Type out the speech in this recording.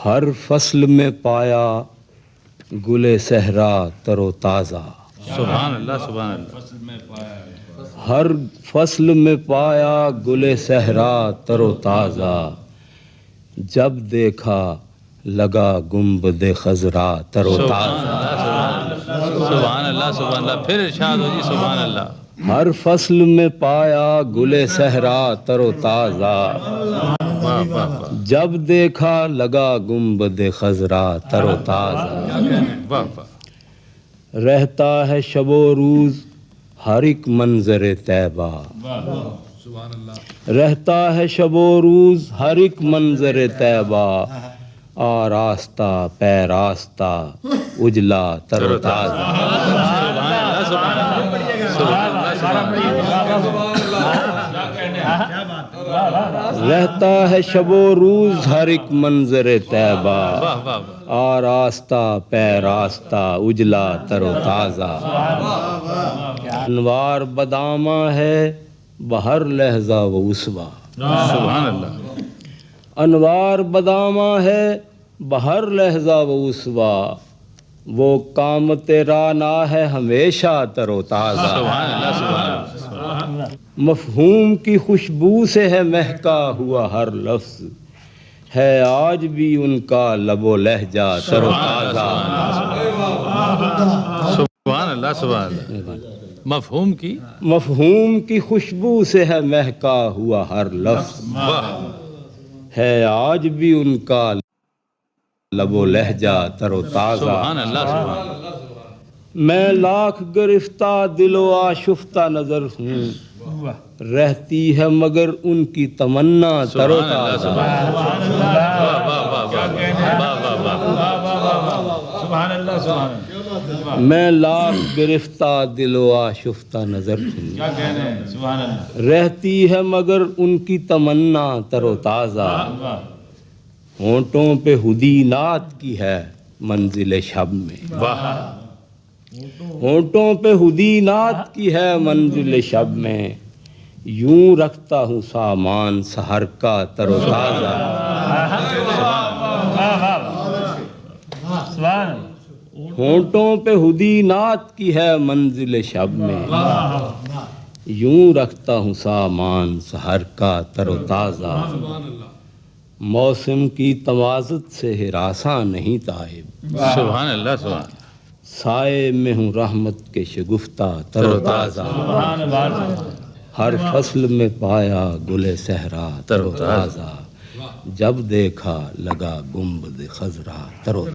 ہر فصل میں پایا گل صحرا تر و تازہ. سبحان اللہ سبحان اللہ. ہر فصل میں پایا گل صحرا تر و تازہ. جب دیکھا لگا گنبد خضرا تر و تازہ. سبحان اللہ سبحان اللہ. پھر ارشاد ہو جی سبحان اللہ. ہر فصل میں پایا گل صحرا تر و تازہ. واہ واہ واہ جب دیکھا لگا گنبد خضرا تر و تازہ. واہ واہ. رہتا ہے شب و روز ہر ایک منظر طیبہ. رہتا ہے شب و روز ہر ایک منظر طیبہ. آراستہ پیراستہ اجلا تر و تازہ. رہتا ہے شب و روز ہر ایک منظر طیبہ. آراستہ پیراستہ اجلا تر و تازہ. انوار بدامہ ہے بہر لہجہ و اسوا. سبحان اللہ. انوار بدامہ ہے بہر لہجہ و اسوا. وہ کام تیرا نہ ہے ہمیشہ تر و تازہ. سبحان اللہ سبحان اللہ. مفہوم کی خوشبو سے ہے مہکا ہوا ہر لفظ. ہے آج بھی ان کا لب و لہجہ تر و تازہ. سبحان اللہ سبحان اللہ. مفہوم کی خوشبو سے ہے مہکا ہوا ہر لفظ. ہے آج بھی ان کا لب و لہجہ تر و تازہ. سبحان اللہ سبحان اللہ. میں لاکھ گرفتہ دل و آشفتہ نظر ہوں. رہتی ہے مگر ان کی تمنا تر و تازہ. میں لاکھ گرفتہ دل و آشفتہ نظر ہوں. رہتی ہے مگر ان کی تمنا تر و تازہ. ہونٹوں پہ حدی نعت کی ہے منزل شب میں. ہونٹوں پہ حدی نعت کی ہے منزل شب میں. یوں رکھتا ہوں سامان سحر کا تر و تازہ. ہونٹوں پہ حدی نعت کی ہے منزل شب میں. یوں رکھتا ہوں سامان سحر کا تر و تازہ. موسم کی تمازت سے ہراساں نہیں تائب. سبحان اللہ سبحان اللہ. سائے میں ہوں رحمت کے شگفتہ تر و تازہ. ہر فصل میں پایا گل صحرا تر و تازہ. جب دیکھا لگا گنبد خضرا تر و